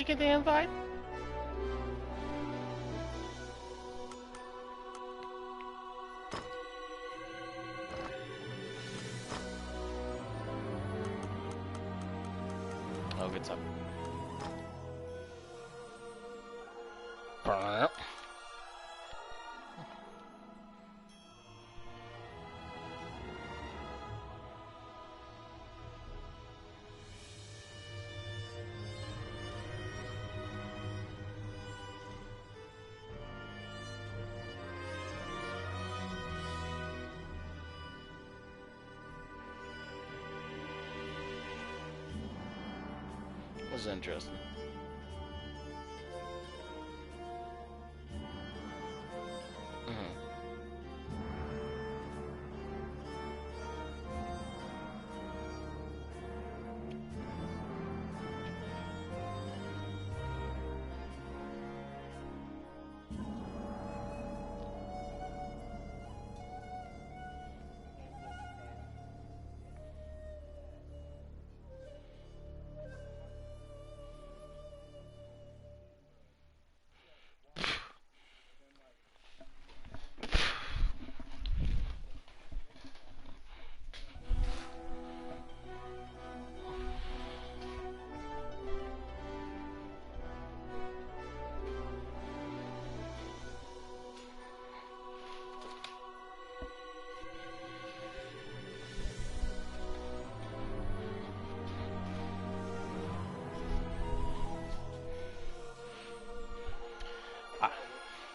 you get the invite? Oh, good stuff. This is interesting.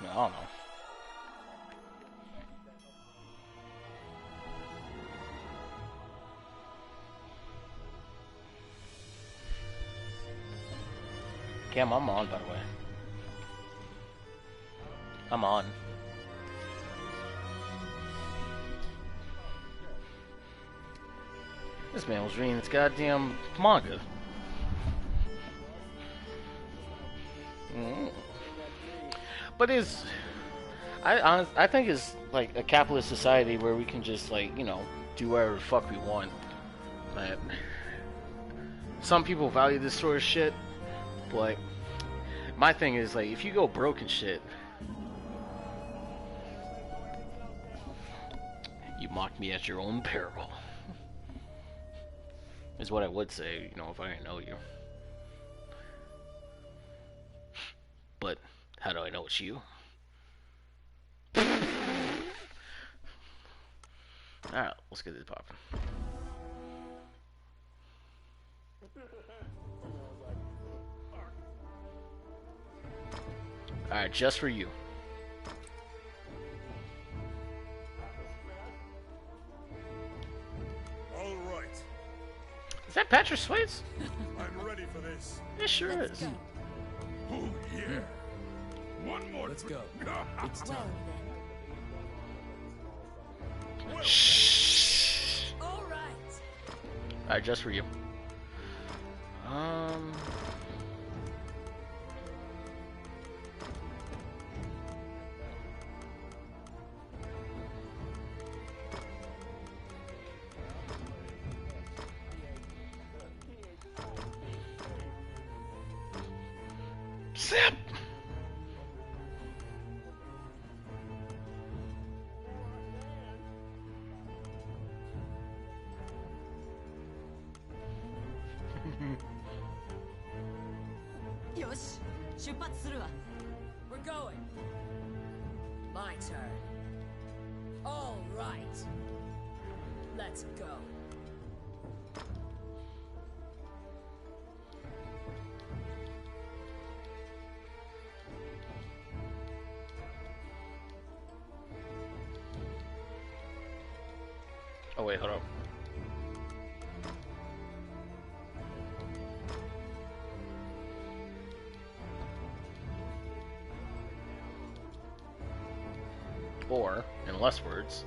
I don't know. Cam, I'm on, by the way. I'm on. This man was reading this goddamn manga. But I think it's like a capitalist society where we can just, like, you know, do whatever the fuck we want. Like, some people value this sort of shit, but my thing is, like, if you go broke and shit, you mock me at your own peril. Is what I would say, you know, if I didn't know you. But how do I know it's you? Alright, let's get this popping. Alright, just for you. Alright. Is that Patrick Swayze? I'm ready for this. It sure is. Oh yeah. One more. Let's go. It's time. Shh. Alright, just for you. Zip. We're going. My turn. All right. Let's go. Oh wait, hold up. Or, in less words,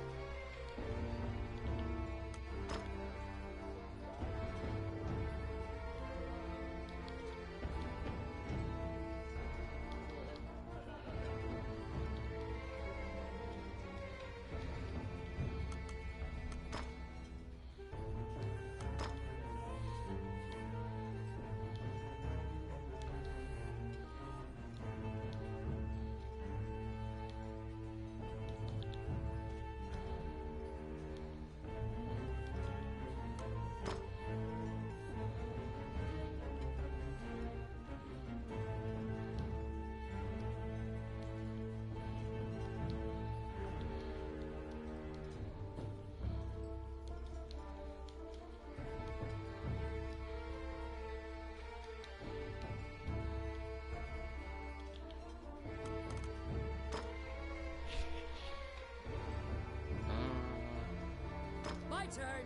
turn.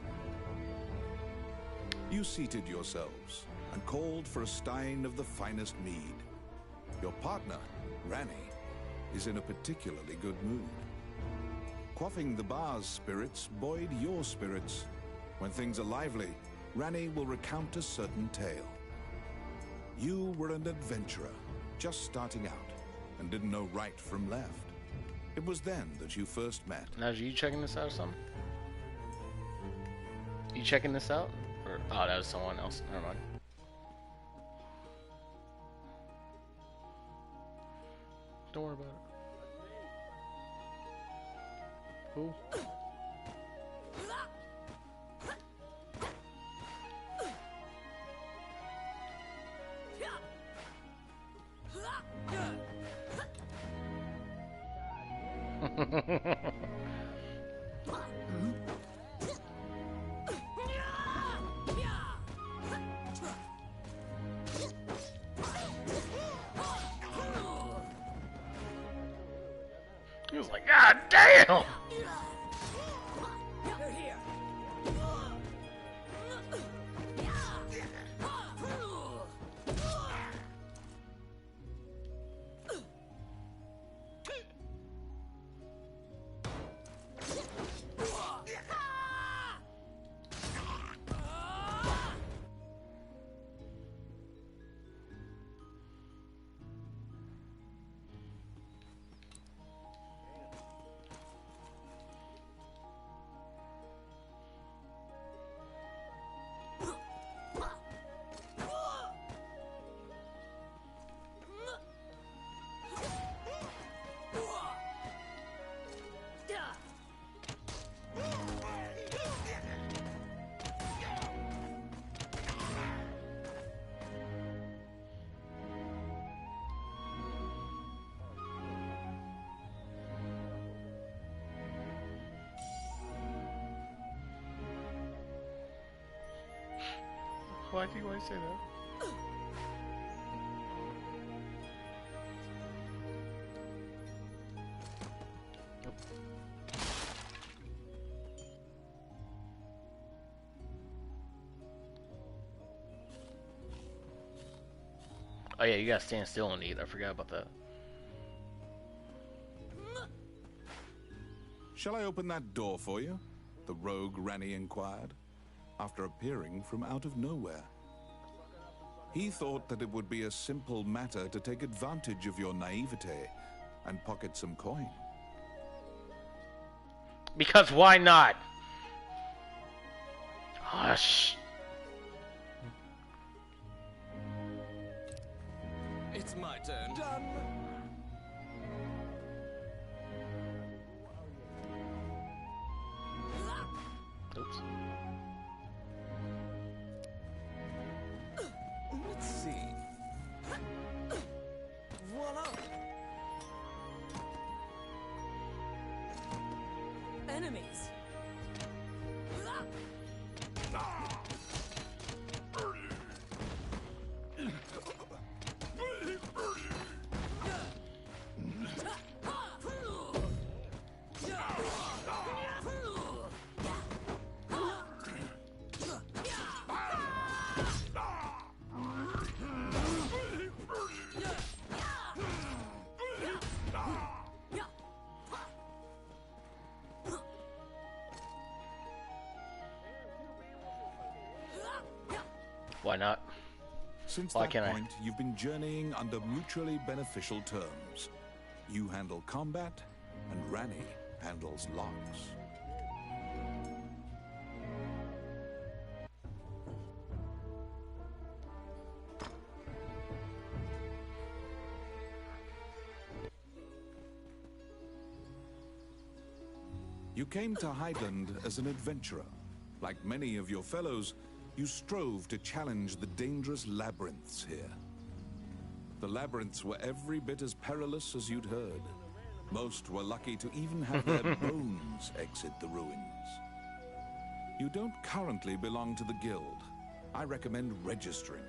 You seated yourselves and called for a stein of the finest mead. Your partner, Ranny, is in a particularly good mood. Quaffing the bar's spirits buoyed your spirits. When things are lively, Ranny will recount a certain tale. You were an adventurer, just starting out, and didn't know right from left. It was then that you first met. Now, are you checking this out or something? You checking this out? Or, oh, that was someone else. Never mind. Don't worry about it. Who? He was like, God damn! They're here. Why do you want to say that? Oh yeah, you gotta stand still and eat. I forgot about that. Shall I open that door for you? The rogue Ranny inquired, after appearing from out of nowhere. He thought that it would be a simple matter to take advantage of your naivete and pocket some coin. Because why not? Hush. It's my turn. Done! Oops. Let's see. Voila! Enemies. Why not? Since Why that can't I? point, you've been journeying under mutually beneficial terms. You handle combat, and Ranny handles locks. You came to Highland as an adventurer. Like many of your fellows, you strove to challenge the dangerous labyrinths here. The labyrinths were every bit as perilous as you'd heard. Most were lucky to even have their bones exit the ruins. You don't currently belong to the guild. I recommend registering.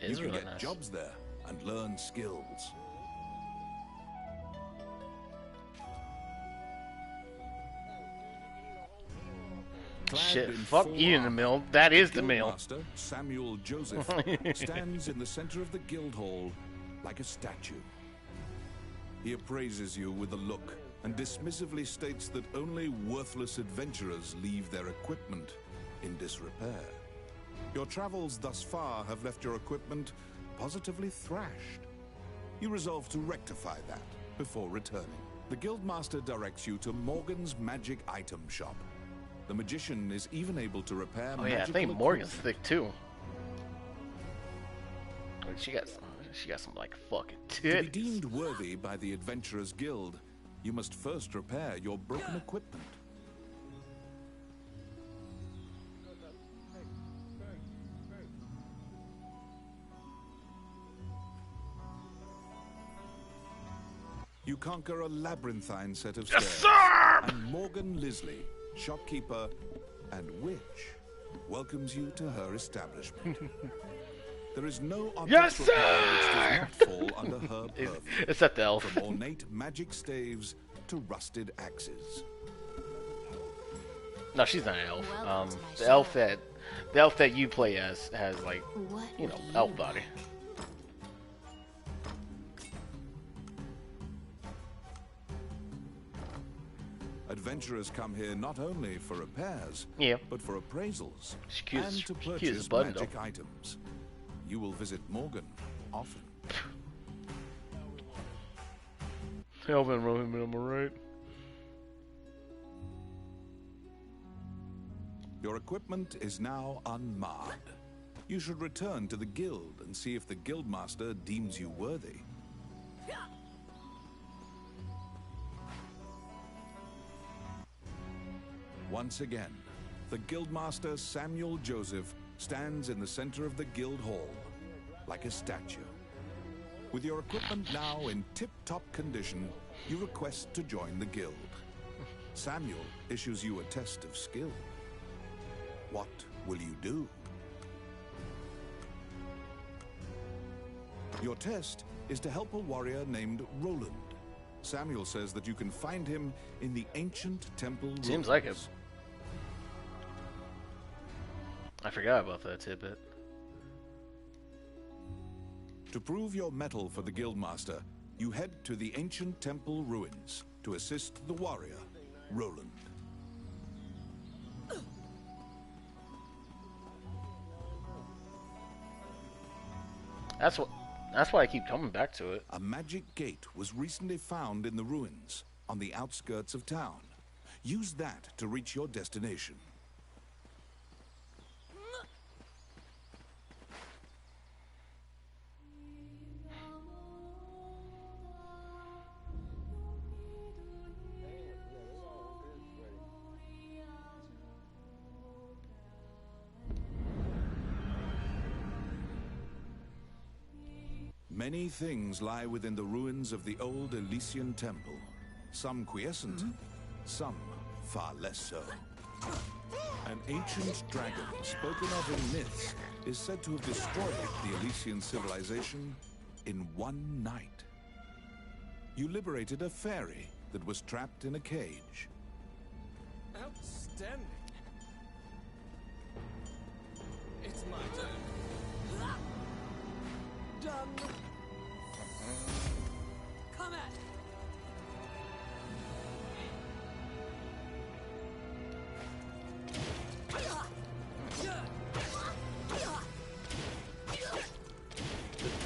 It's you can really get nice. jobs there and learn skills. Shit, in fuck full eating the armor, mill. That is the mill. Guildmaster Samuel Joseph stands in the center of the guild hall like a statue. He appraises you with a look and dismissively states that only worthless adventurers leave their equipment in disrepair. Your travels thus far have left your equipment positively thrashed. You resolve to rectify that before returning. The Guildmaster directs you to Morgan's Magic Item Shop. The magician is even able to repair Oh yeah, I magical think Morgan's equipment. thick too. I mean, she got some like fucking To be titties. deemed worthy by the Adventurers Guild, you must first repair your broken equipment. You conquer a labyrinthine set of stairs. Yes, sir! And Morgan Lisley, shopkeeper and witch, welcomes you to her establishment. There is no object Yes, repair which sir! does not fall under her purview. It's at the elf. From ornate magic staves to rusted axes. No, she's not an elf. Welcome to my The shop. elf that you play as has like, What you know, do elf you body. Adventurers come here not only for repairs, Yeah. but for appraisals She cute as- and to she cute as purchase button, magic though. items. You will visit Morgan often. Elvin wrote him, am I right? Your equipment is now unmarred. You should return to the guild and see if the guildmaster deems you worthy. Once again, the guildmaster Samuel Joseph stands in the center of the guild hall, like a statue. With your equipment now in tip-top condition, you request to join the guild. Samuel issues you a test of skill. What will you do? Your test is to help a warrior named Roland. Samuel says that you can find him in the ancient temple Seems like it. ruins. I forgot about that tidbit. To prove your mettle for the guildmaster, you head to the ancient temple ruins to assist the warrior, Roland. That's why I keep coming back to it. A magic gate was recently found in the ruins on the outskirts of town. Use that to reach your destination. Many things lie within the ruins of the old Elysian temple. Some quiescent, some far less so. An ancient dragon, spoken of in myths, is said to have destroyed the Elysian civilization in one night. You liberated a fairy that was trapped in a cage. Outstanding. It's my turn. Done. Come at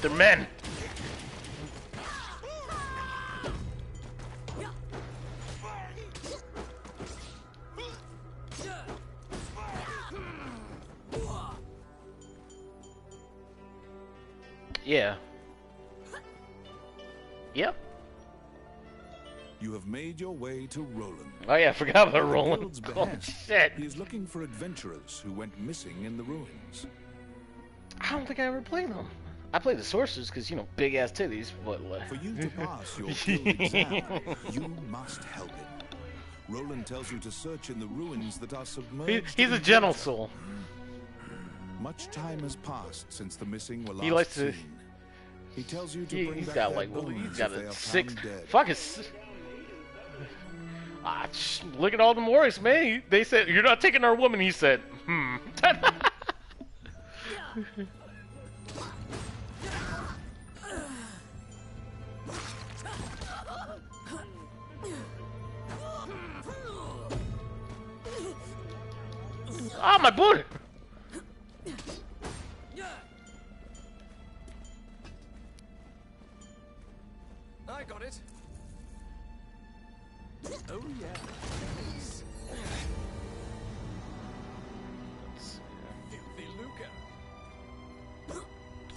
They're men. Yeah. Yep. You have made your way to Roland. Oh yeah, I forgot about At the Roland. guild's Oh behest, shit. he is looking for adventurers who went missing in the ruins. I don't think I ever played them. I played the sorcerers because, you know, big ass titties, but For you to pass your guild exam, you must help him. Roland tells you to search in the ruins that are submerged. he's a in gentle water. soul. Much time has passed since the missing were last He likes to- seen. He tells you to bring He's back got their like, bones he's if got they a are six. found dead. Fuck his. Look at all the Morris, man. They said, you're not taking our woman. He said, hmm. Ah, my bullet! I got it. Oh yeah. Filthy Luca.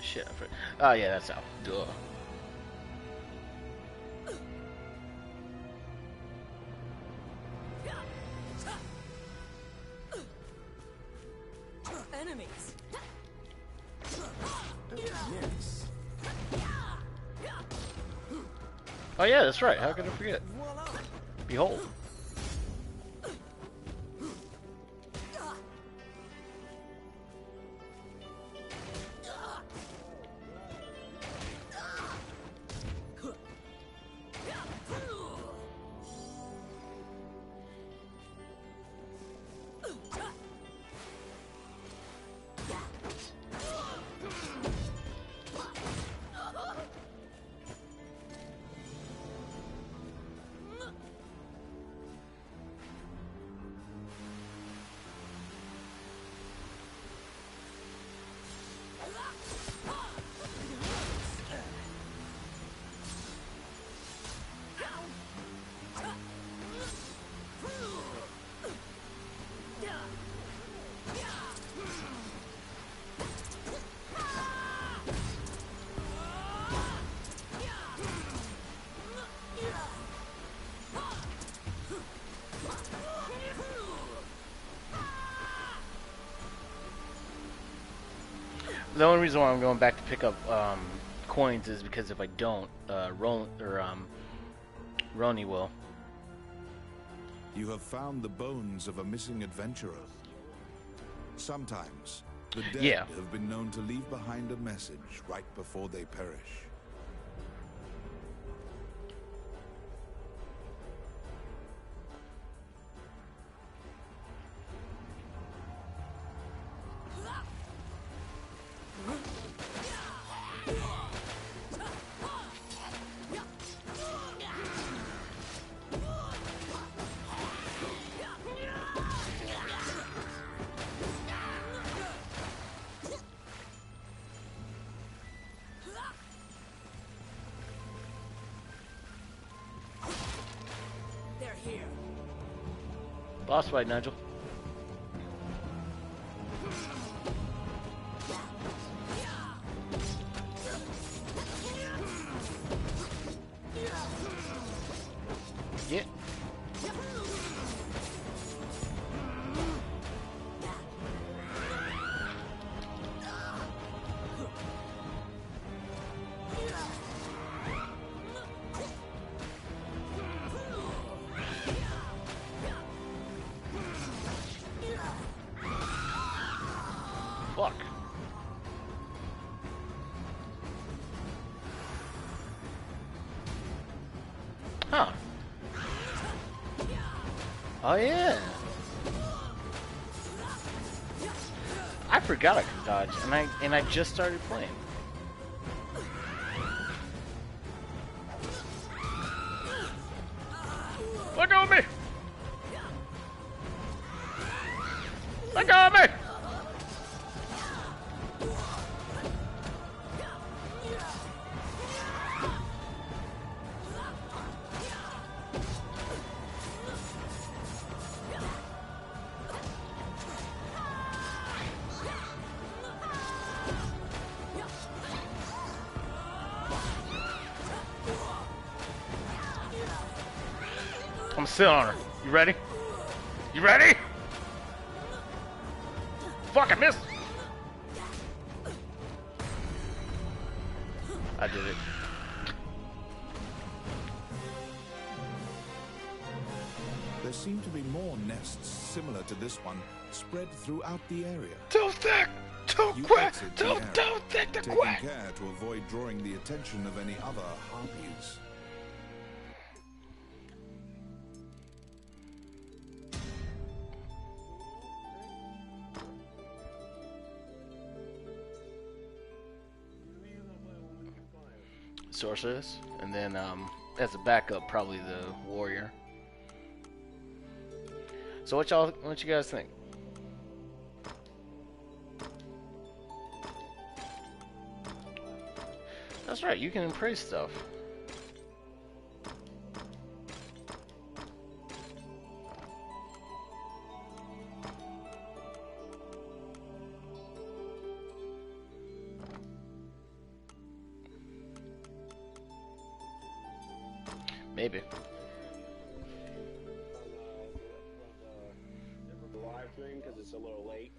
Shit, I forgot. Oh, yeah, that's how. Duh. Enemies. Yes. Oh, yeah, that's right. How could I forget? Voila. Behold. The only reason why I'm going back to pick up coins is because if I don't, Roni will. You have found the bones of a missing adventurer. Sometimes, the dead have been known to leave behind a message right before they perish. They're here. Boss fight, Nigel. Yeah. Fuck. Huh. Oh yeah. I forgot I could dodge, and I just started playing. Let go of me! Let go of me! I'm still on her. You ready? You ready? Fuck, I missed! I did it. There seem to be more nests similar to this one spread throughout the area. Don't think! Don't You quit! exit the Don't area, think to taking quit! care to avoid drawing the attention of any other harpies. sorceress, and then as a backup, probably the warrior. So what you guys think? That's right, you can appraise stuff. Maybe. The live stream because it's a little late.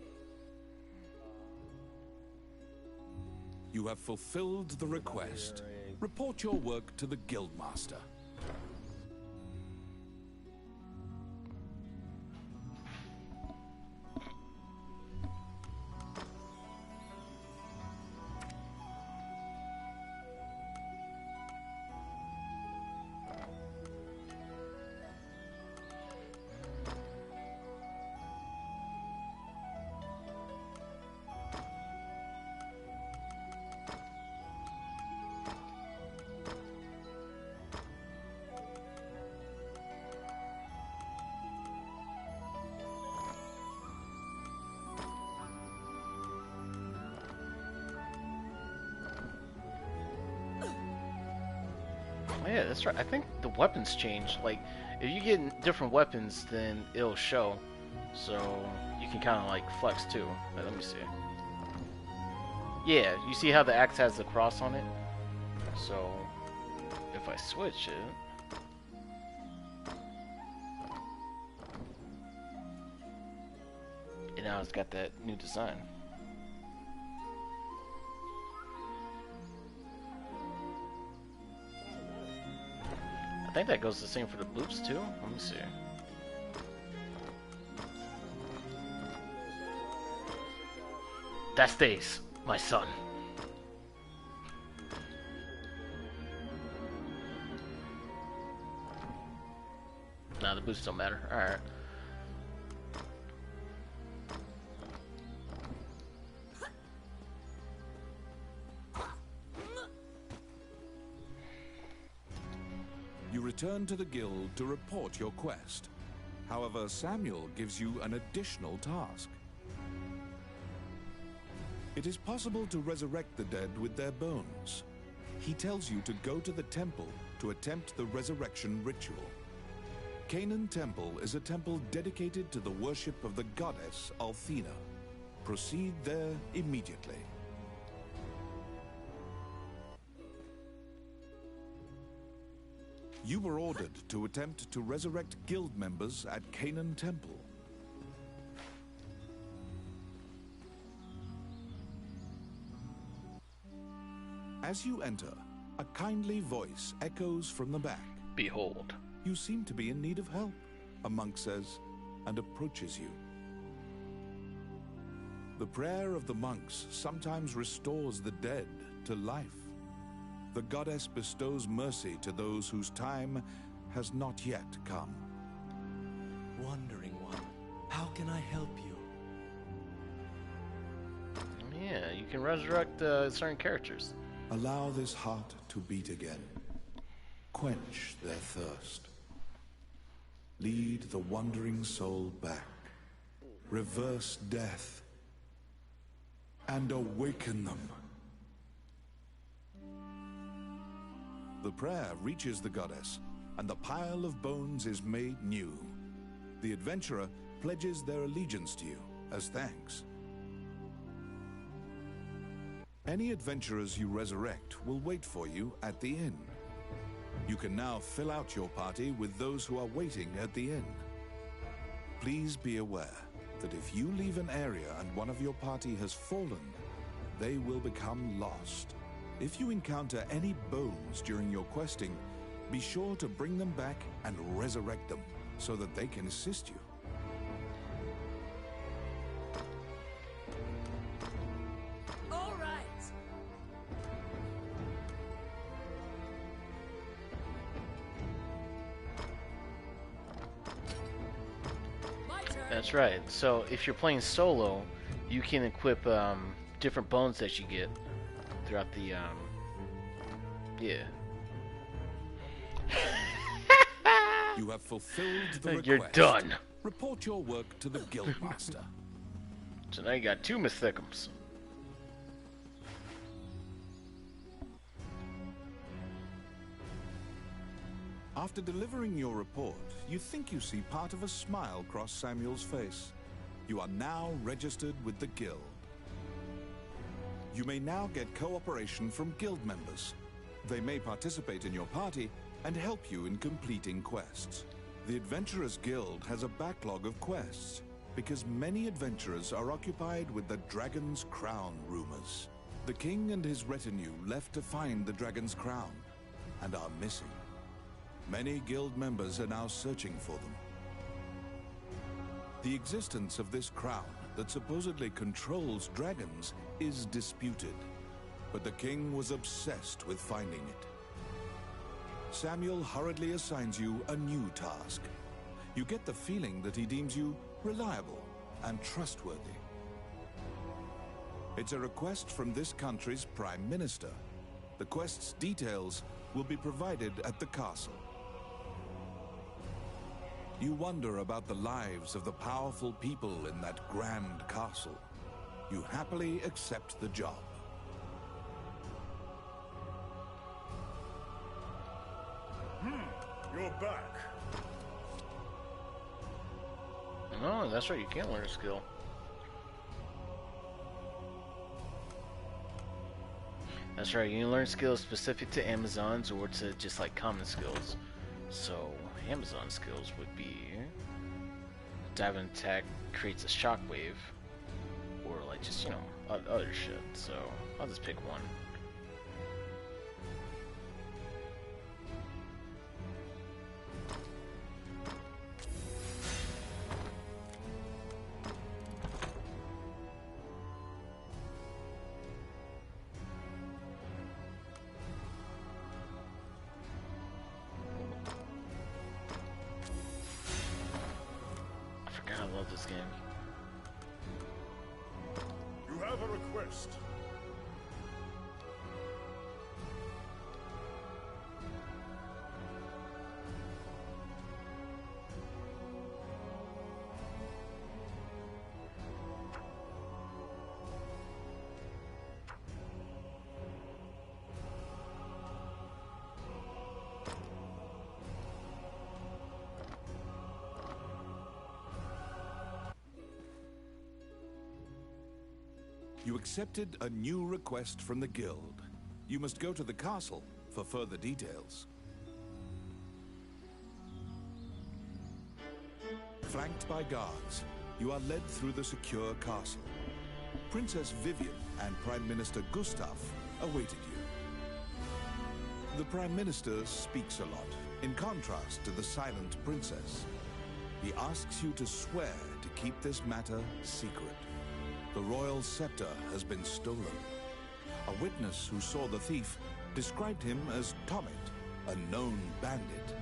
You have fulfilled the request. Report your work to the Guildmaster. Yeah, that's right. I think the weapons change. Like, if you get different weapons, then it'll show. So you can kind of like flex too. Let me see. Yeah, you see how the axe has the cross on it? So if I switch it, and now it's got that new design. I think that goes the same for the boots too. Let me see. That stays, my son. Nah, the boots don't matter. Alright. You return to the guild to report your quest. However, Samuel gives you an additional task. It is possible to resurrect the dead with their bones. He tells you to go to the temple to attempt the resurrection ritual. Canaan Temple is a temple dedicated to the worship of the goddess Althena. Proceed there immediately. You were ordered to attempt to resurrect guild members at Canaan Temple. As you enter, a kindly voice echoes from the back. Behold. You seem to be in need of help, a monk says, and approaches you. The prayer of the monks sometimes restores the dead to life. The goddess bestows mercy to those whose time has not yet come. Wandering one, how can I help you? Yeah, you can resurrect certain characters. Allow this heart to beat again. Quench their thirst. Lead the wandering soul back. Reverse death. And awaken them. The prayer reaches the goddess, and the pile of bones is made new. The adventurer pledges their allegiance to you as thanks. Any adventurers you resurrect will wait for you at the inn. You can now fill out your party with those who are waiting at the inn. Please be aware that if you leave an area and one of your party has fallen, they will become lost. If you encounter any bones during your questing, be sure to bring them back and resurrect them so that they can assist you. All right. My turn. That's right. So if you're playing solo, you can equip different bones that you get throughout Yeah. You have fulfilled the request. You're done. Report your work to the Guildmaster. So now you got 2 Mythicums. After delivering your report, you think you see part of a smile cross Samuel's face. You are now registered with the Guild. You may now get cooperation from Guild members. They may participate in your party and help you in completing quests. The Adventurers Guild has a backlog of quests because many adventurers are occupied with the Dragon's Crown rumors. The king and his retinue left to find the Dragon's Crown and are missing. Many guild members are now searching for them. The existence of this crown that supposedly controls dragons is disputed, but the king was obsessed with finding it. Samuel hurriedly assigns you a new task. You get the feeling that he deems you reliable and trustworthy. It's a request from this country's Prime Minister. The quest's details will be provided at the castle. You wonder about the lives of the powerful people in that grand castle. You happily accept the job. You're back. No, that's right, you can't learn a skill. That's right, you can learn skills specific to Amazons or to just like common skills. So, Amazon skills would be dive and attack creates a shockwave, or like just, you know, other shit. So, I'll just pick one. I love this game. You have a request. You accepted a new request from the Guild. You must go to the castle for further details. Flanked by guards, you are led through the secure castle. Princess Vivian and Prime Minister Gustav awaited you. The Prime Minister speaks a lot, in contrast to the silent princess. He asks you to swear to keep this matter secret. The royal scepter has been stolen. A witness who saw the thief described him as Tommet, a known bandit.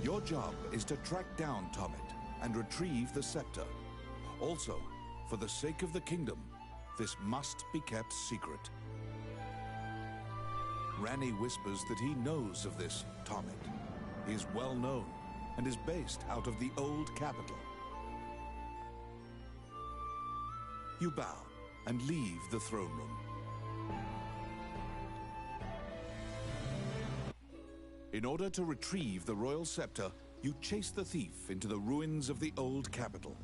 Your job is to track down Tommet and retrieve the scepter. Also, for the sake of the kingdom, this must be kept secret. Ranny whispers that he knows of this Tommet. He is well known and is based out of the old capital. You bow and leave the throne room. In order to retrieve the royal scepter, you chase the thief into the ruins of the old capital.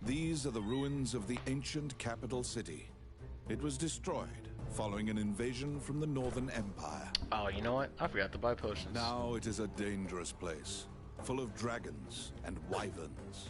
These are the ruins of the ancient capital city. It was destroyed following an invasion from the Northern Empire. Oh, you know what? I forgot to buy potions. Now it is a dangerous place, full of dragons and wyverns.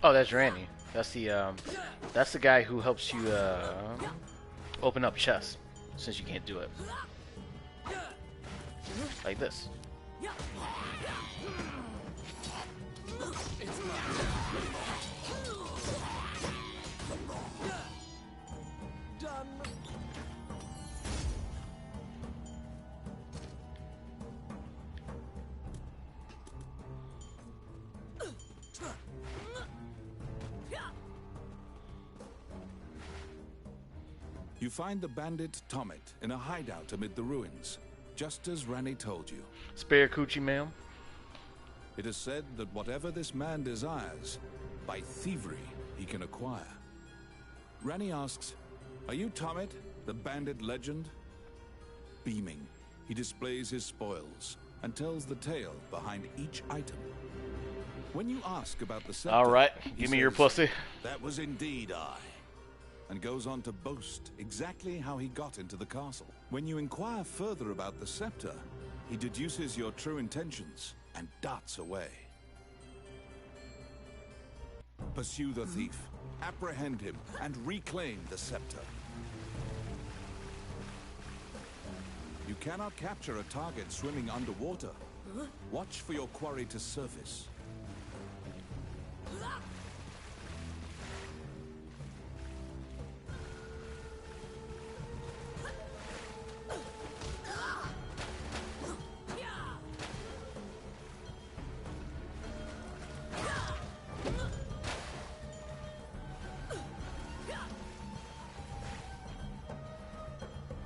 Oh, that's Randy. That's the guy who helps you open up chests, since you can't do it. Like this. You find the bandit Tomet in a hideout amid the ruins, just as Ranny told you. Spare coochie, ma'am. It is said that whatever this man desires, by thievery he can acquire. Ranny asks, "Are you Tomet, the bandit legend?" Beaming, he displays his spoils and tells the tale behind each item. When you ask about the scepter, All right, he give me your says, pussy. "That was indeed I," and goes on to boast exactly how he got into the castle. When you inquire further about the scepter, he deduces your true intentions and darts away. Pursue the thief, apprehend him, and reclaim the scepter. You cannot capture a target swimming underwater. Watch for your quarry to surface.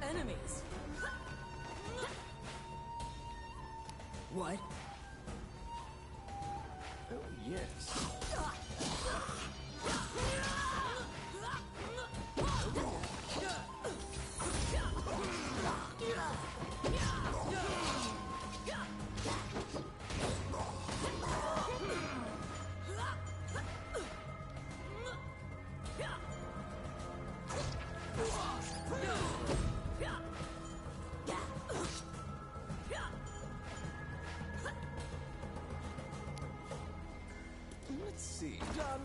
Enemies. What? Oh, yes. Let's see. Done.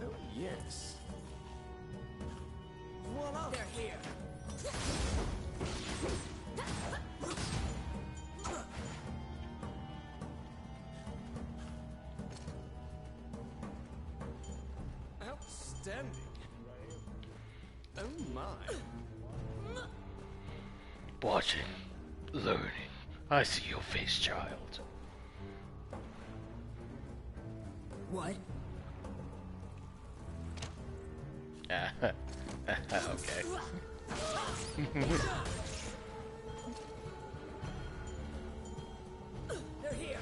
Oh, yes. Voila. They're here. Outstanding. Oh my. Watching, learning. I see your face, child. What? Okay. They're here.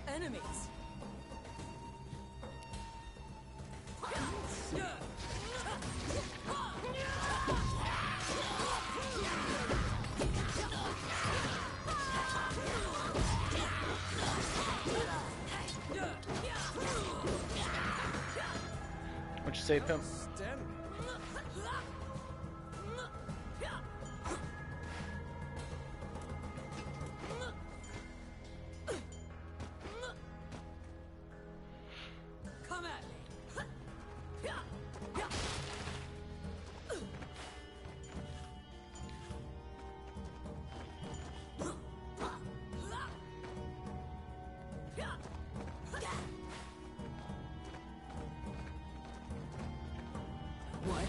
Enemies. you say, Pimp? Stand. Come at me. What?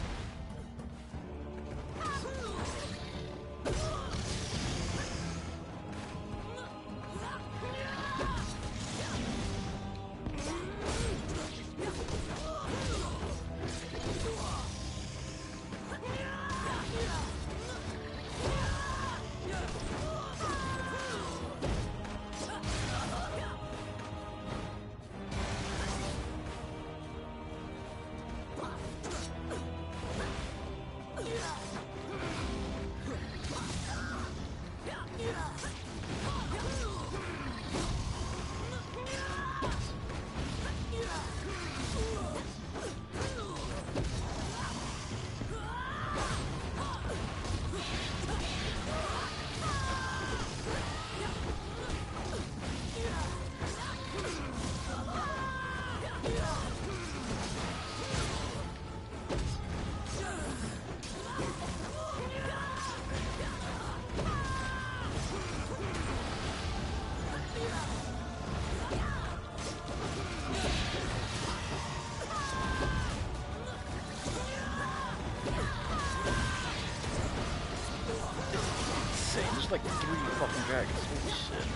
Insane. There's like 3 fucking dragons. Holy shit.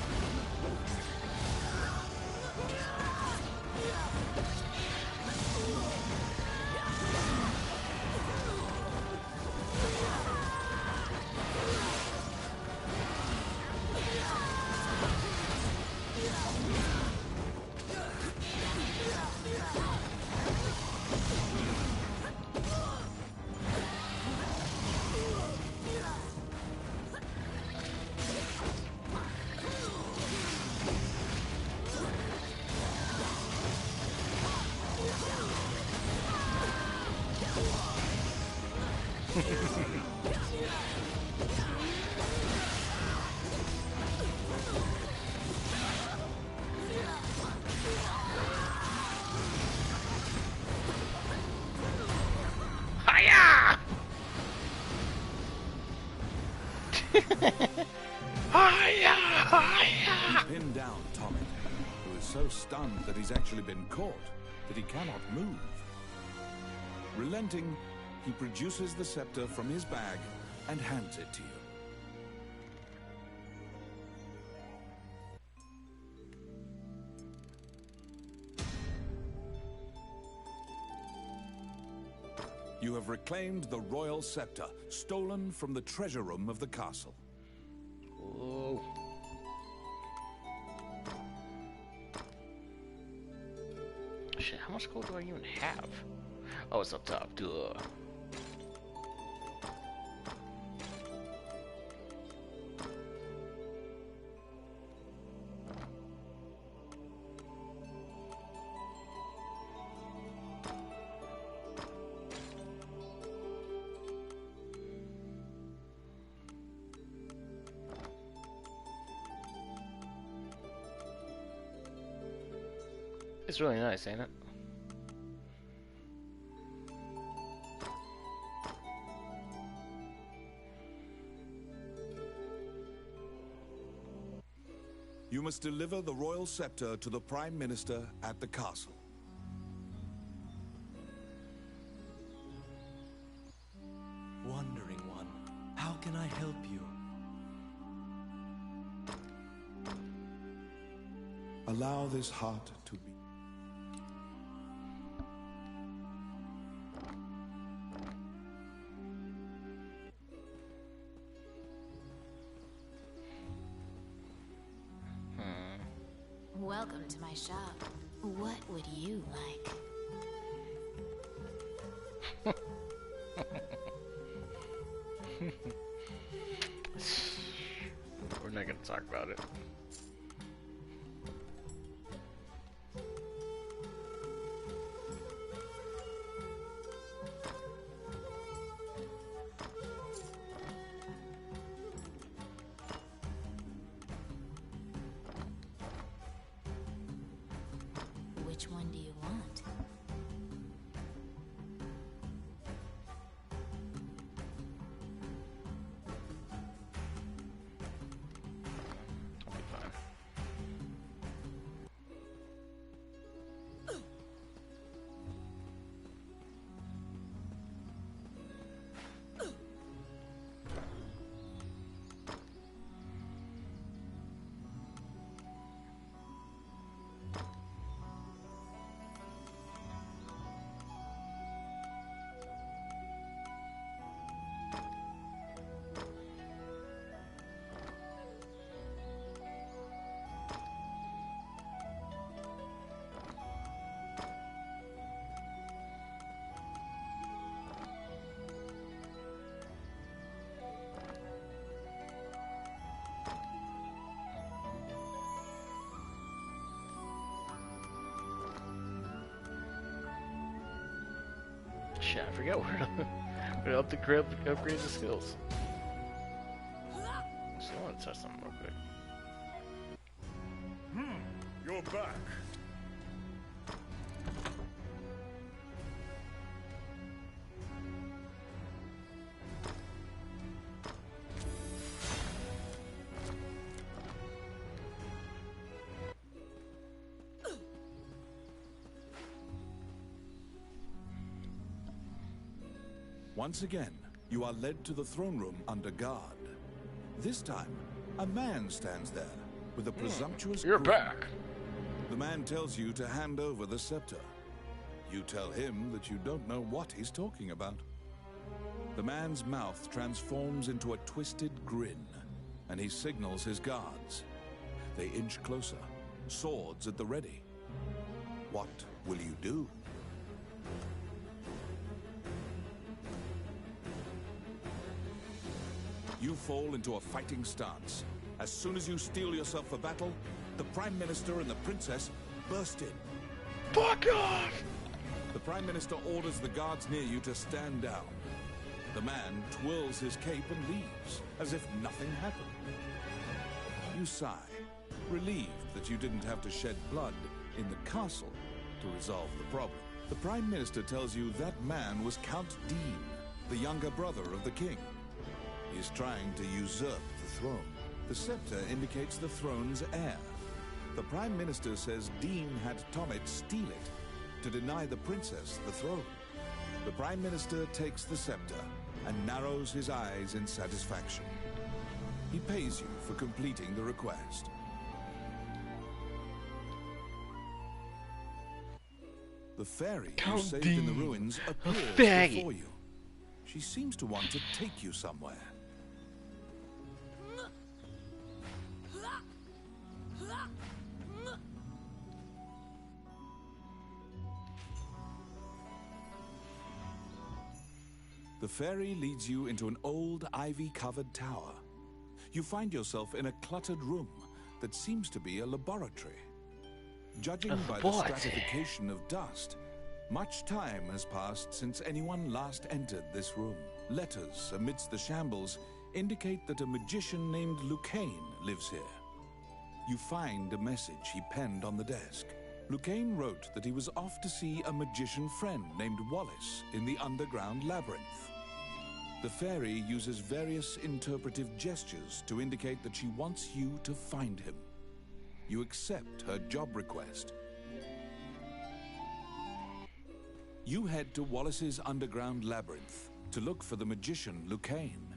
Hiya! Hiya! Hiya! Pinned down Tommy, who is so stunned that he's actually been caught, that he cannot move. Relenting, he produces the scepter from his bag and hands it to you. You have reclaimed the royal scepter, stolen from the treasure room of the castle. Whoa. Shit, how much gold do I even have? Oh, it's up top. Duh. It's really nice, ain't it? You must deliver the royal scepter to the Prime Minister at the castle. Wandering one, how can I help you? Allow this heart to be. Welcome to my shop. What would you like? We're not gonna talk about it. I forget where to upgrade the skills. So I want to touch something real quick. You're back. Once again, you are led to the throne room under guard. This time, a man stands there with a presumptuous You're grin. back. The man tells you to hand over the scepter. You tell him that you don't know what he's talking about. The man's mouth transforms into a twisted grin, and he signals his guards. They inch closer, swords at the ready. What will you do? You fall into a fighting stance. As soon as you steel yourself for battle, the Prime Minister and the Princess burst in. Fuck off! The Prime Minister orders the guards near you to stand down. The man twirls his cape and leaves, as if nothing happened. You sigh, relieved that you didn't have to shed blood in the castle to resolve the problem. The Prime Minister tells you that man was Count Dean, the younger brother of the king. He is trying to usurp the throne. The scepter indicates the throne's heir. The Prime Minister says Dean had Tommet steal it to deny the princess the throne. The Prime Minister takes the scepter and narrows his eyes in satisfaction. He pays you for completing the request. The fairy you Count saved in the Dean, ruins a appears faggot. before you. She seems to want to take you somewhere. The fairy leads you into an old ivy-covered tower. You find yourself in a cluttered room that seems to be a laboratory. Judging by the stratification of dust, much time has passed since anyone last entered this room. Letters amidst the shambles indicate that a magician named Lucane lives here. You find a message he penned on the desk. Lucane wrote that he was off to see a magician friend named Wallace in the underground labyrinth. The fairy uses various interpretive gestures to indicate that she wants you to find him. You accept her job request. You head to Wallace's underground labyrinth to look for the magician Lucane.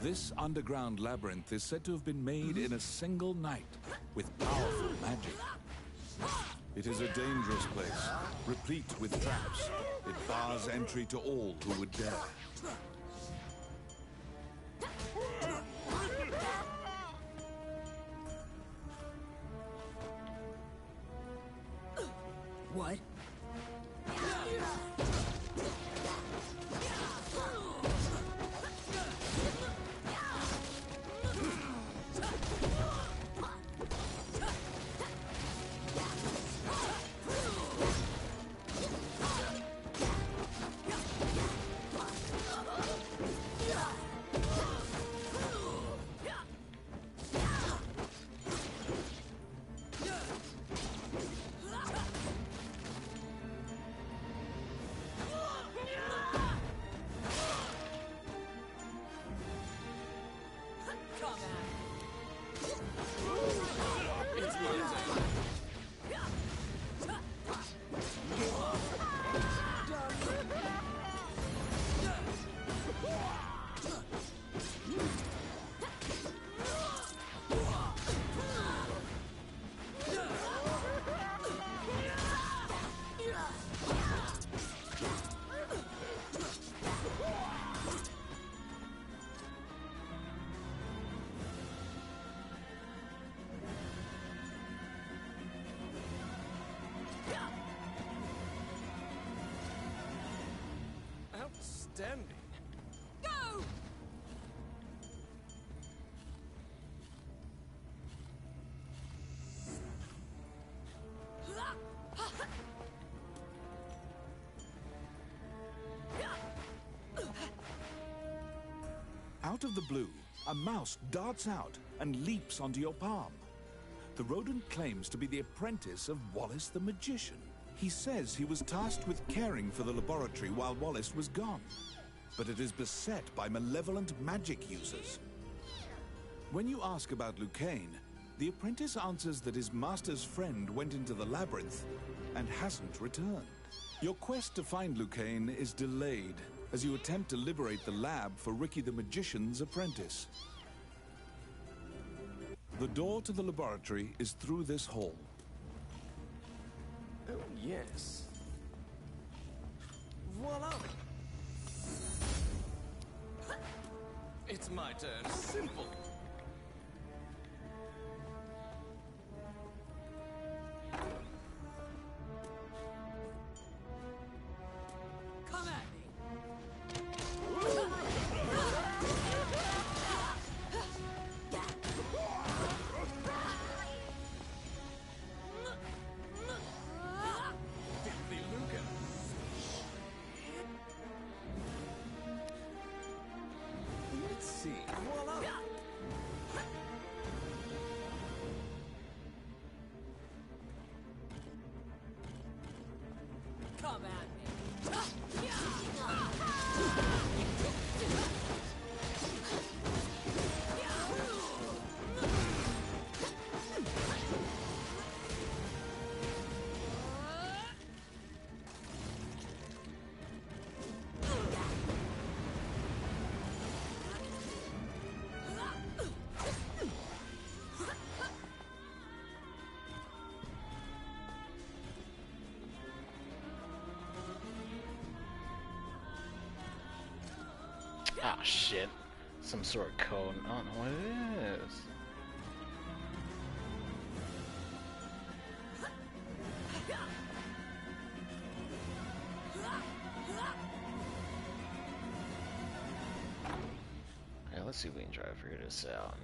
This underground labyrinth is said to have been made in a single night with powerful magic. It is a dangerous place, replete with traps. It bars entry to all who would dare. What? Dandy. Go! Out of the blue, a mouse darts out and leaps onto your palm. The rodent claims to be the apprentice of Wallace the magician. He says he was tasked with caring for the laboratory while Wallace was gone, but it is beset by malevolent magic users. When you ask about Lucane, the apprentice answers that his master's friend went into the labyrinth and hasn't returned. Your quest to find Lucane is delayed as you attempt to liberate the lab for Ricky the Magician's apprentice. The door to the laboratory is through this hall. Oh, yes. Voila! It's my turn. Simple. Come at me! Filthy Lucan. Let's see. Voila! Come at me! Ah, shit. Some sort of code. I don't know what it is. Okay, let's see if we can try to figure this out.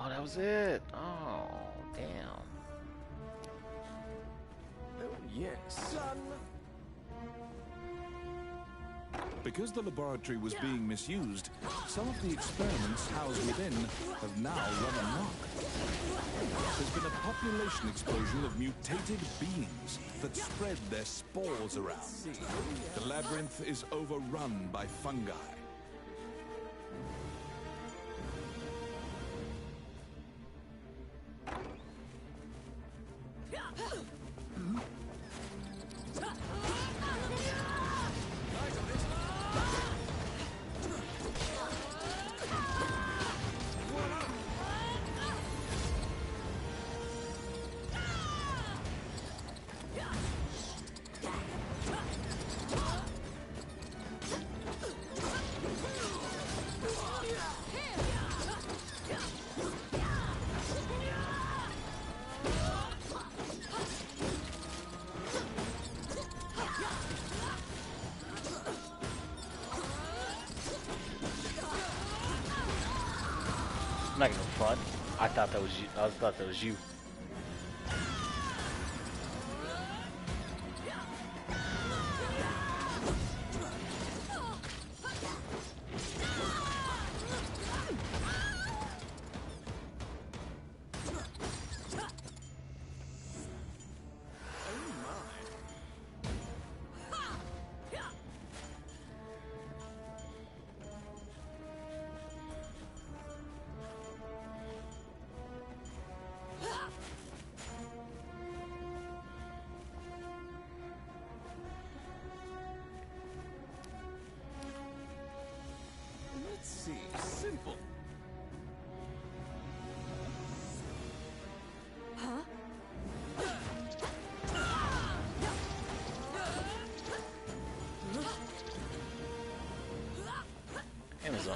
Oh, that was it. Oh, damn. Oh, yes. Son! Because the laboratory was being misused, some of the experiments housed within have now run amok. There's been a population explosion of mutated beings that spread their spores around. The labyrinth is overrun by fungi. I'm not gonna front. I thought that was you. I thought that was you.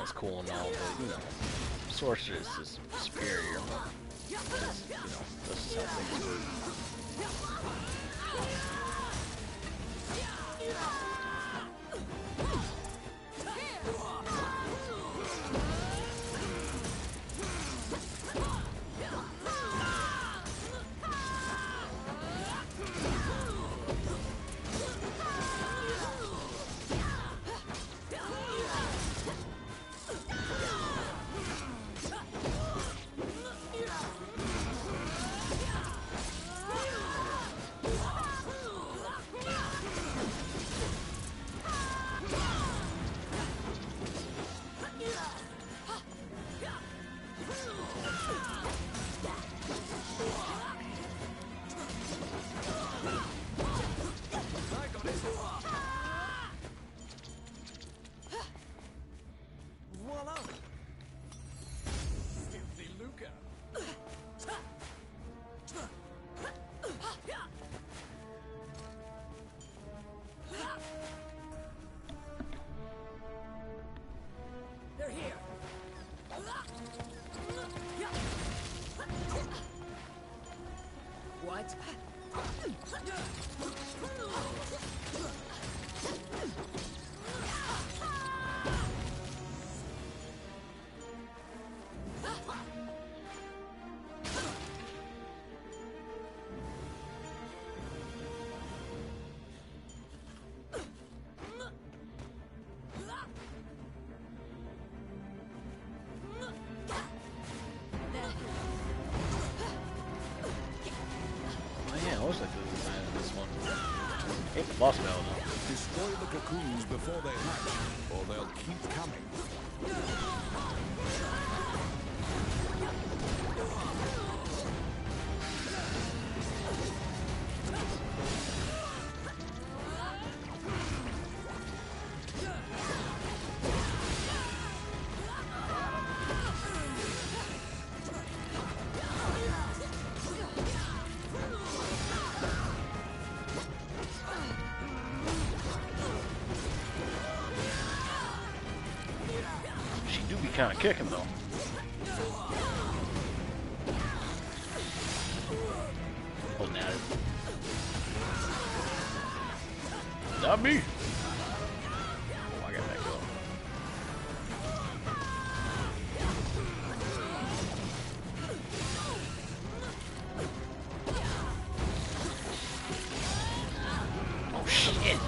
sounds cool and all, but you know, sorceress is superior. Because, you know, that's just how things work. Voila! Filthy lucre. They're here. What? Oh yeah, I always like the design of this one. Hate the boss battle though. Destroy the cocoons before they hatch, or they'll keep coming. She do be kind of kicking though. Oh, now. Not me. Oh, I got that go. Oh shit.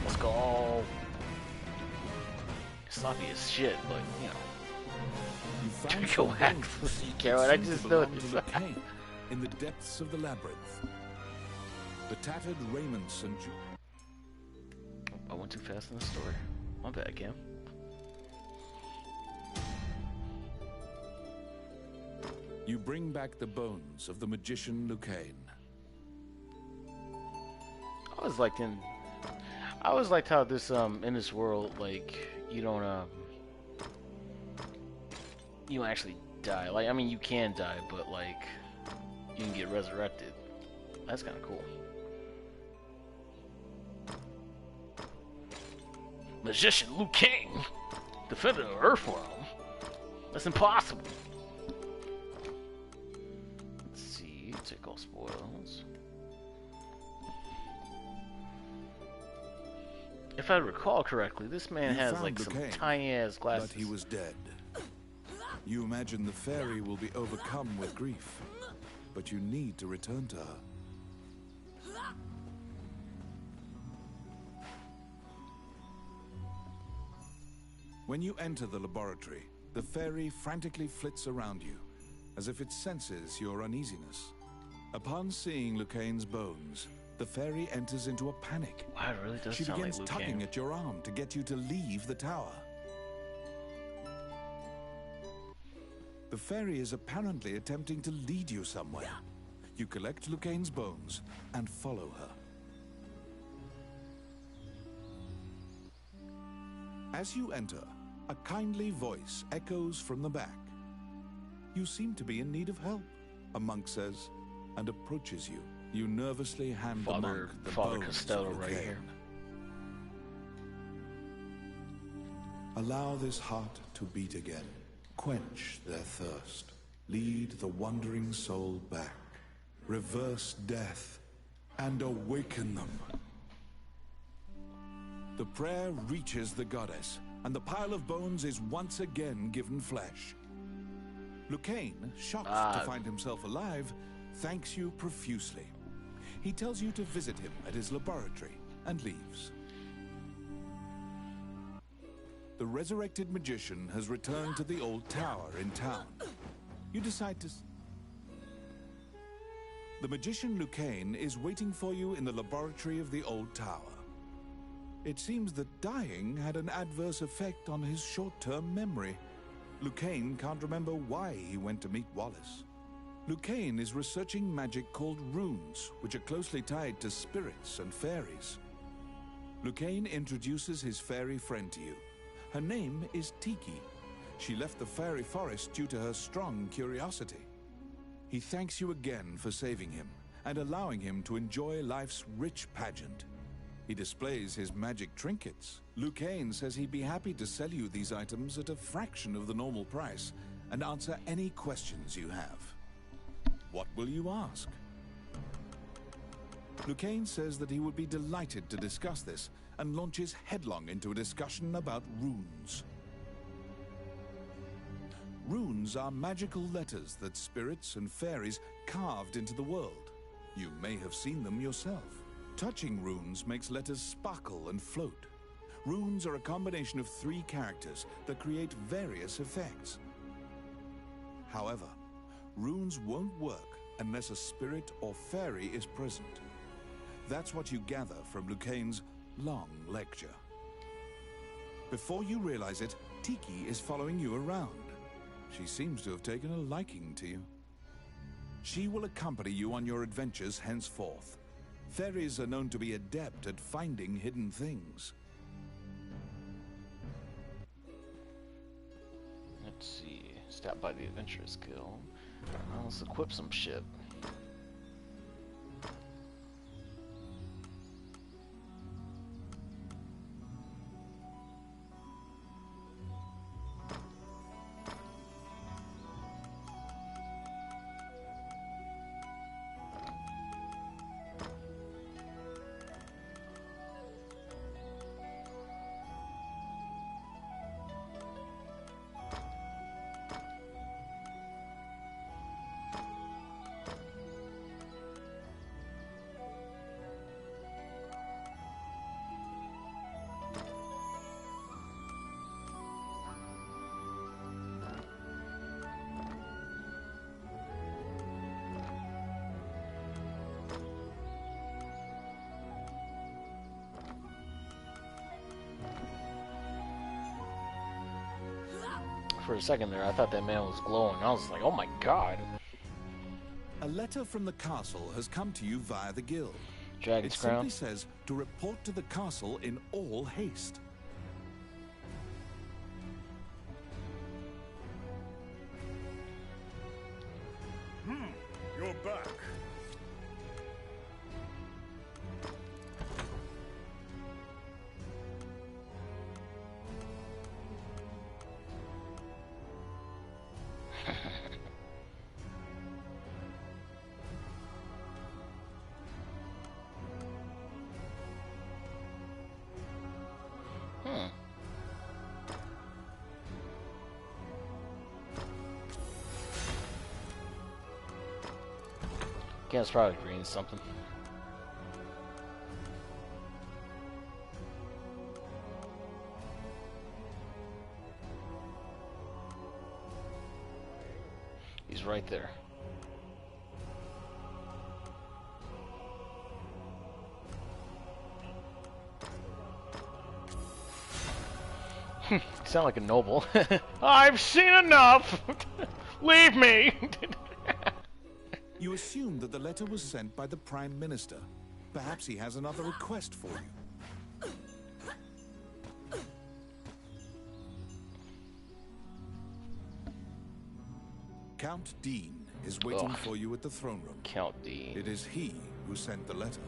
Let's go. Sloppy as shit, but you know. You found Go some hack bones pussy, that Carol, I seem to just belong noticed. to the cave in the depths of the labyrinth. The tattered raiments and I went too fast in the story. My bad, Cam. you bring back the bones of the magician Lucane. I always liked how this in this world, like, you don't you don't actually die. Like, I mean, you can die, but like you can get resurrected. That's kind of cool. Magician Liu Kang, defender of Earthrealm. That's impossible. Let's see. Take all spoils. If I recall correctly, this man You has found like some Lucane, tiny ass glasses. But he was dead. You imagine the fairy will be overcome with grief, but you need to return to her. When you enter the laboratory, the fairy frantically flits around you, as if it senses your uneasiness. Upon seeing Lucane's bones, the fairy enters into a panic. Wow, it really does She sound like begins Liu tugging Kang. at your arm to get you to leave the tower. The fairy is apparently attempting to lead you somewhere. You collect Lucane's bones and follow her. As you enter, a kindly voice echoes from the back. You seem to be in need of help, a monk says, and approaches you. You nervously hand the monk the Father bones Costello of right Lucane. here. Allow this heart to beat again. Quench their thirst. Lead the wandering soul back. Reverse death and awaken them. The prayer reaches the goddess, and the pile of bones is once again given flesh. Lucane, shocked to find himself alive, thanks you profusely. He tells you to visit him at his laboratory and leaves. The resurrected magician has returned to the old tower in town. You decide to... The magician Lucane is waiting for you in the laboratory of the old tower. It seems that dying had an adverse effect on his short-term memory. Lucane can't remember why he went to meet Wallace. Lucane is researching magic called runes, which are closely tied to spirits and fairies. Lucane introduces his fairy friend to you. Her name is Tiki. She left the fairy forest due to her strong curiosity. He thanks you again for saving him and allowing him to enjoy life's rich pageant. He displays his magic trinkets. Lucane says he'd be happy to sell you these items at a fraction of the normal price and answer any questions you have. What will you ask? Lucane says that he would be delighted to discuss this and launches headlong into a discussion about runes. Runes are magical letters that spirits and fairies carved into the world. You may have seen them yourself. Touching runes makes letters sparkle and float. Runes are a combination of 3 characters that create various effects. However, runes won't work unless a spirit or fairy is present. That's what you gather from Lucane's long lecture. Before you realize it, Tiki is following you around. She seems to have taken a liking to you. She will accompany you on your adventures henceforth. Fairies are known to be adept at finding hidden things. Let's see. Stop by the Adventurers Guild. Let's equip some shit. For a second there, I thought that man was glowing. I was like, oh my god. A letter from the castle has come to you via the guild. Dragon's It Crown. simply says to report to the castle in all haste. You're back. Guess probably green something. right there. Sound like a noble. I've seen enough! Leave me! You assume that the letter was sent by the Prime Minister. Perhaps he has another request for you. Count Dean is waiting for you at the throne room. Count Dean. It is he who sent the letter.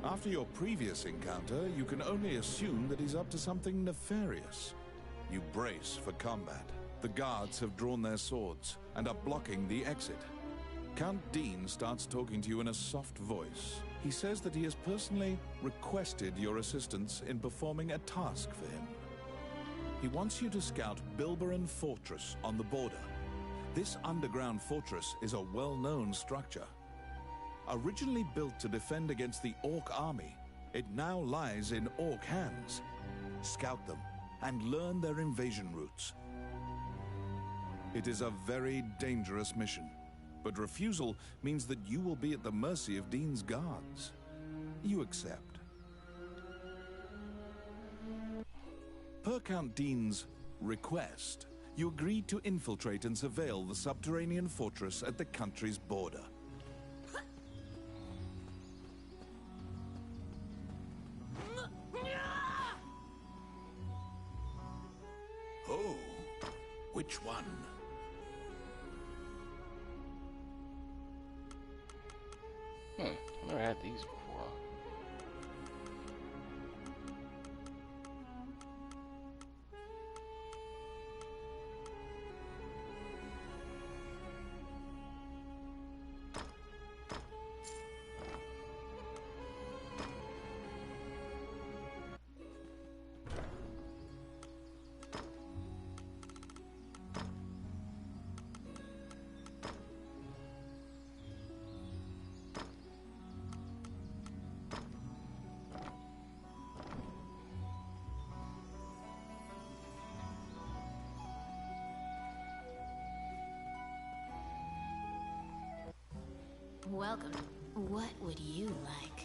After your previous encounter, you can only assume that he's up to something nefarious. You brace for combat. The guards have drawn their swords and are blocking the exit. Count Dean starts talking to you in a soft voice. He says that he has personally requested your assistance in performing a task for him. He wants you to scout Bilberon Fortress on the border. This underground fortress is a well-known structure. Originally built to defend against the Orc army, it now lies in Orc hands. Scout them and learn their invasion routes. It is a very dangerous mission, but refusal means that you will be at the mercy of Dean's guards. You accept. Per Count Dean's request, you agreed to infiltrate and surveil the subterranean fortress at the country's border. Oh, which one? I've never had these before. Welcome. What would you like?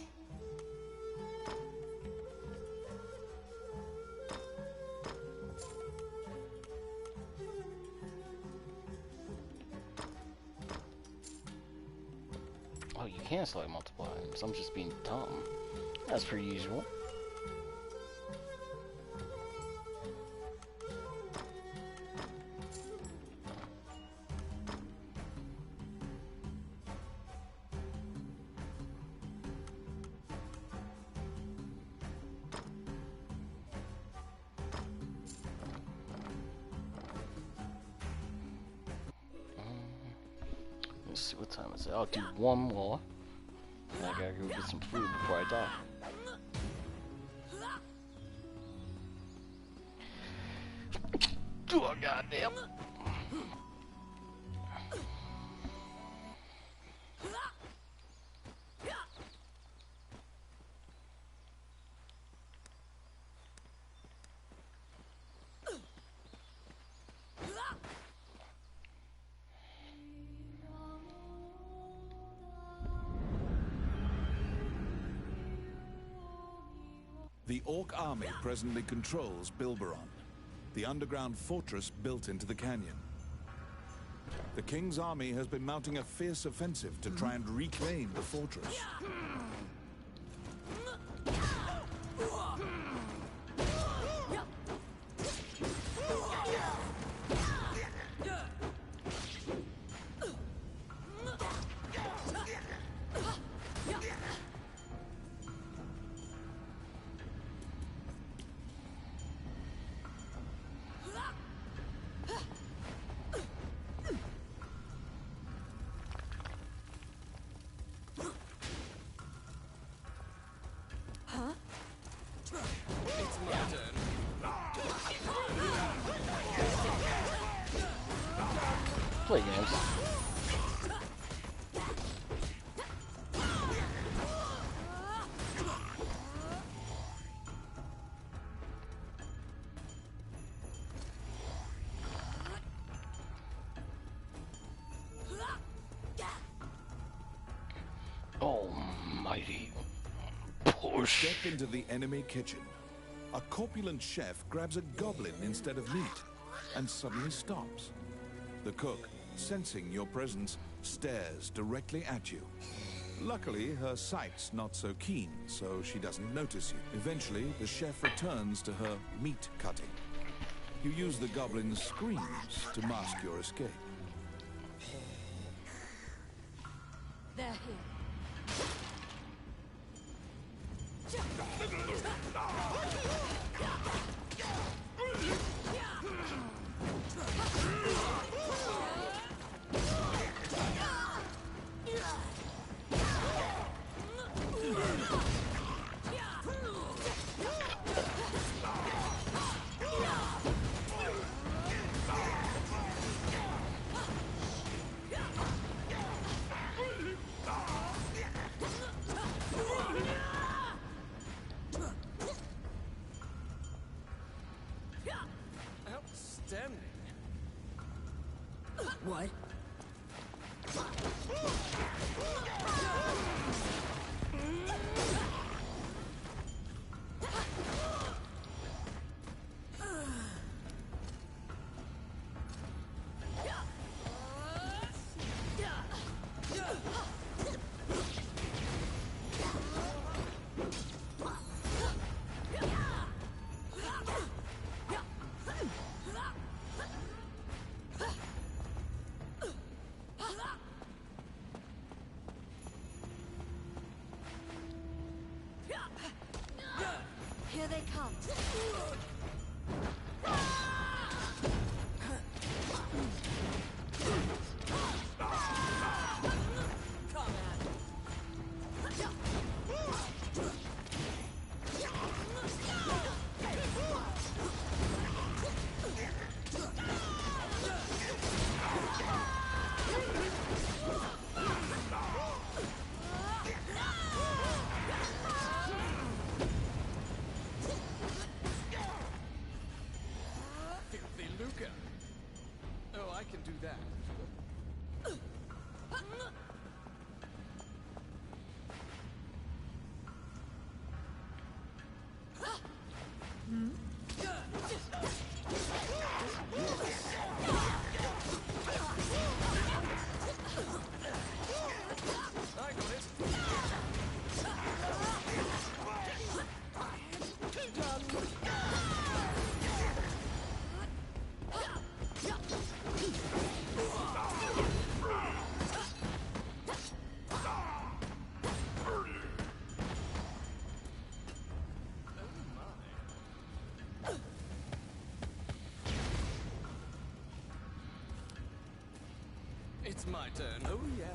Oh, you can select multiple items. I'm just being dumb. As per usual. Let's see what time is it. I'll do one more. And I gotta go get some food before I die. Oh, goddamn. The Orc army presently controls Bilberon, the underground fortress built into the canyon. The King's army has been mounting a fierce offensive to try and reclaim the fortress. Play games. mighty. Push. Step into the enemy kitchen. A corpulent chef grabs a goblin instead of meat and suddenly stops. The cook, sensing your presence, stares directly at you. Luckily, her sight's not so keen, so she doesn't notice you. Eventually, the chef returns to her meat cutting. You use the goblin's screams to mask your escape. They're here. Outstanding. What? Here they come. Filthy lucre. Oh, I can do that. I got it. It's my turn. Oh, yeah.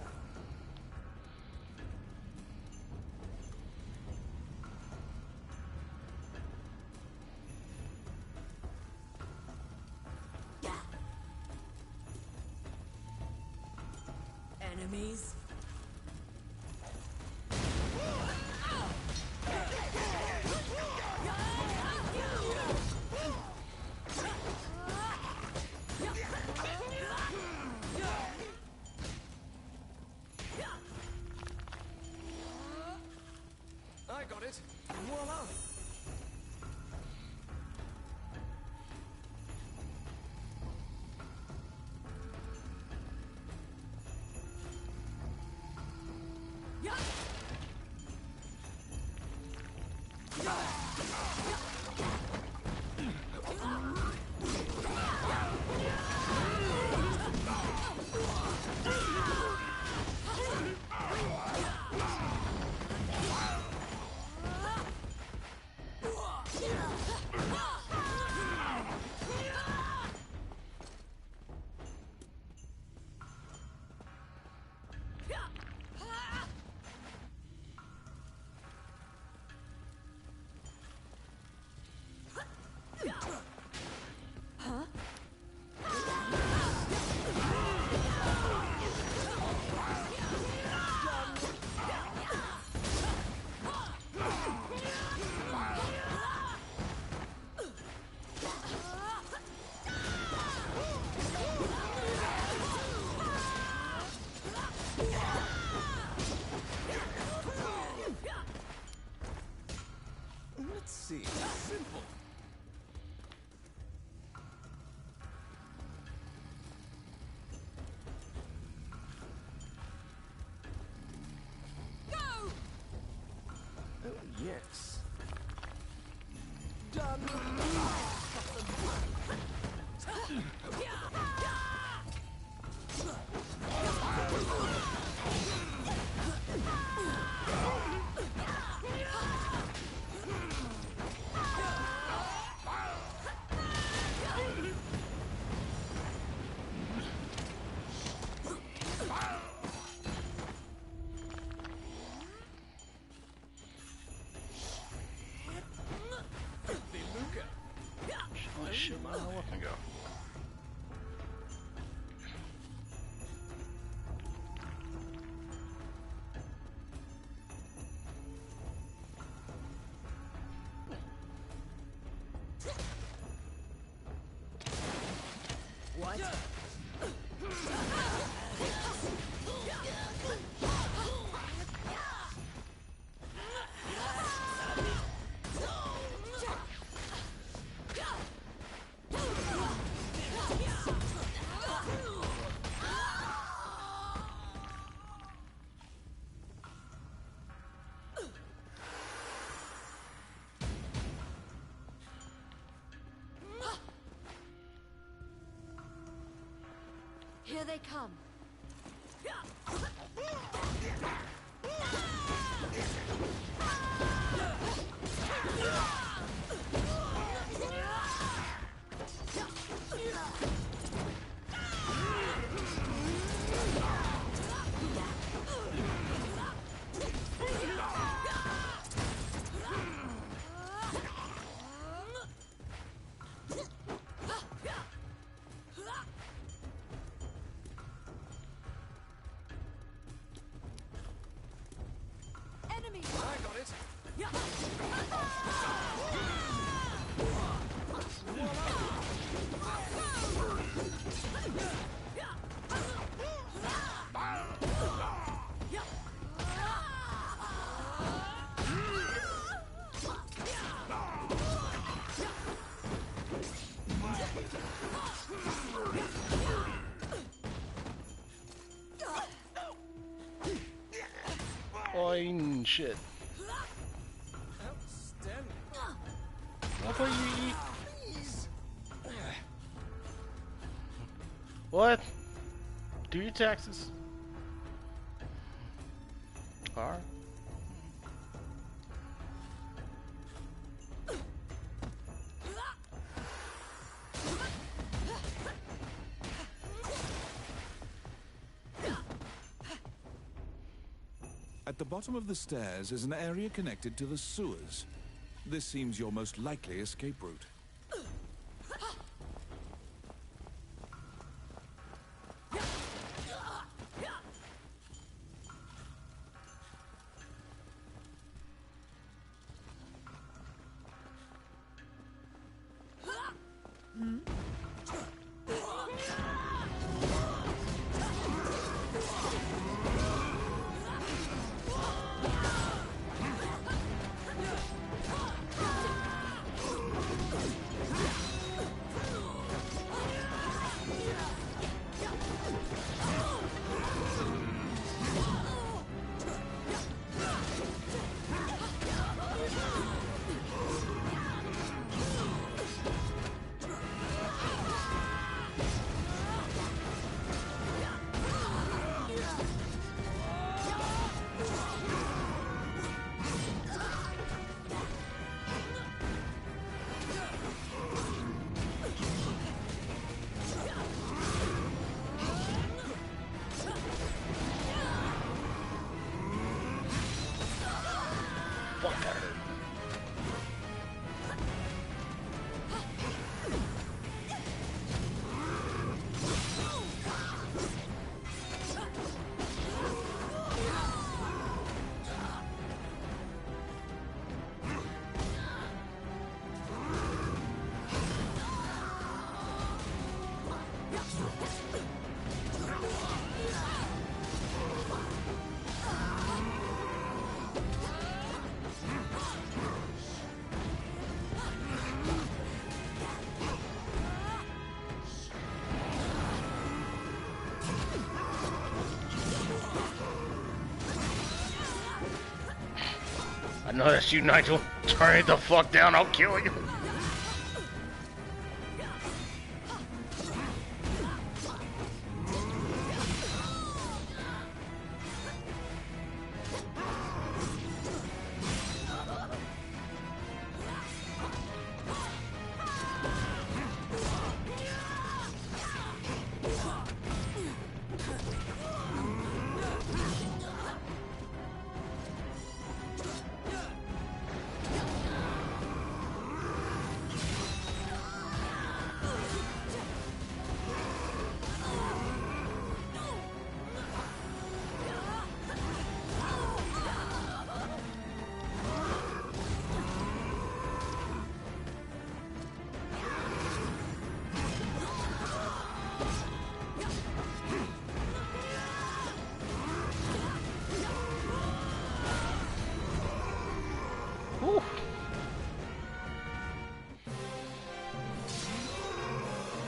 Enemies? I got it. Voila. yes. Oh shit, where'd my weapon go? Here they come. Enemy! I got it. Fine shit. Outstanding. What thought you eat? What? Do your taxes. Alright. At the bottom of the stairs is an area connected to the sewers. This seems your most likely escape route. I know that's you, Nigel. Turn it the fuck down, I'll kill you.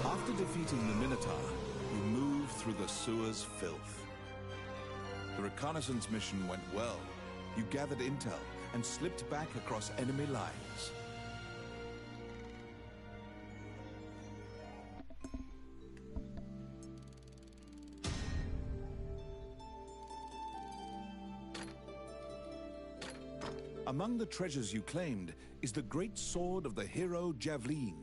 After defeating the Minotaur, you move through the sewer's filth. The reconnaissance mission went well. You gathered intel and slipped back across enemy lines. Among the treasures you claimed is the great sword of the hero Javelin.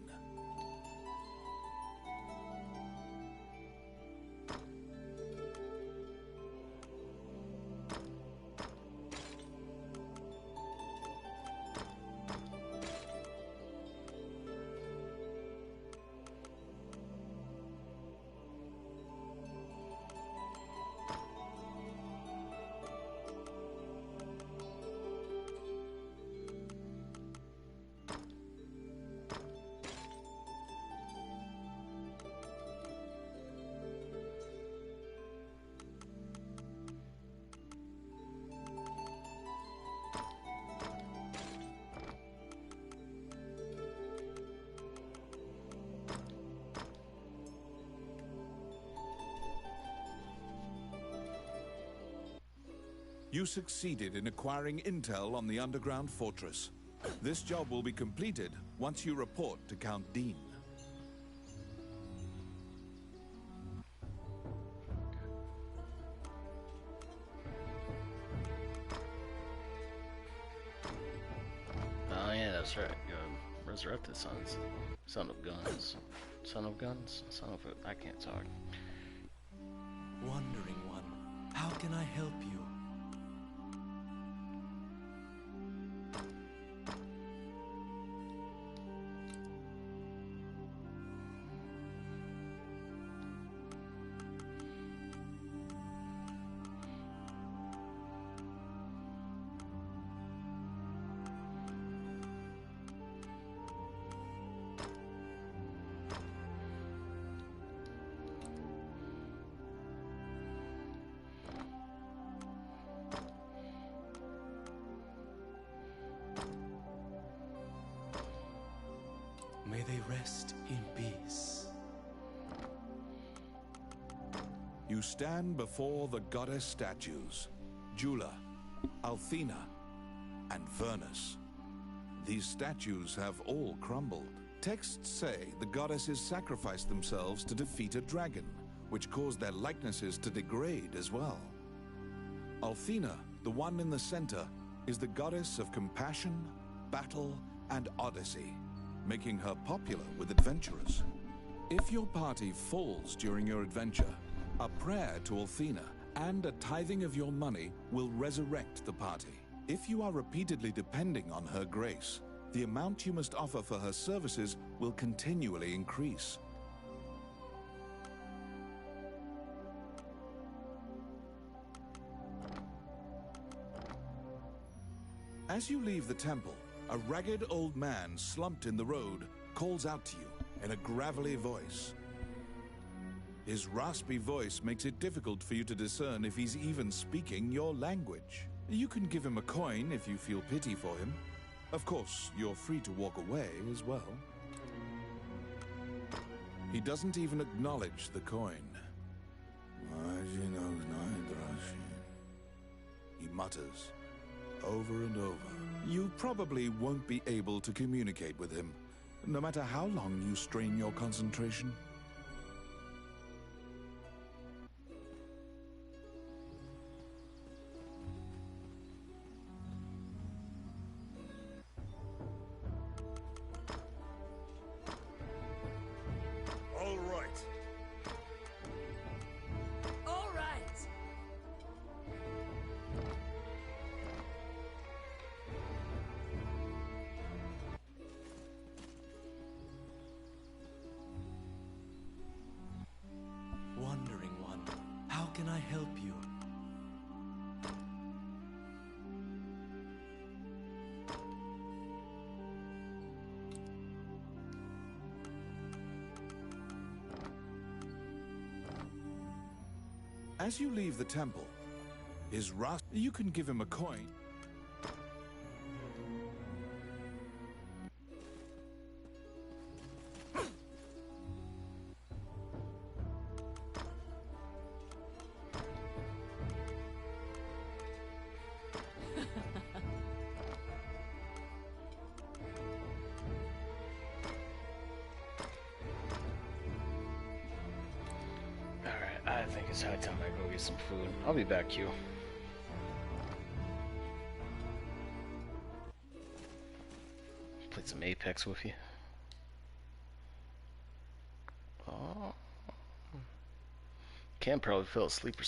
You succeeded in acquiring intel on the underground fortress. This job will be completed once you report to Count Dean. Oh yeah, that's right. Resurrected sons. Son of guns. Son of guns? Son of... I can't talk. Wandering one, how can I help you? May they rest in peace. You stand before the goddess statues, Jula, Althena, and Vernus. These statues have all crumbled. Texts say the goddesses sacrificed themselves to defeat a dragon, which caused their likenesses to degrade as well. Althena, the one in the center, is the goddess of compassion, battle, and odyssey, making her popular with adventurers. If your party falls during your adventure, a prayer to Althena and a tithing of your money will resurrect the party. If you are repeatedly depending on her grace, the amount you must offer for her services will continually increase. As you leave the temple, a ragged old man slumped in the road calls out to you in a gravelly voice. His raspy voice makes it difficult for you to discern if he's even speaking your language. You can give him a coin if you feel pity for him. Of course, you're free to walk away as well. He doesn't even acknowledge the coin. He mutters. over and over. You probably won't be able to communicate with him, no matter how long you strain your concentration. All right. All right. Wandering one, how can I help you? As you leave the temple, his rust, you can give him a coin. I think it's high time I go get some food. I'll be back, Q. Played some Apex with you. Oh. Cam probably fell asleep or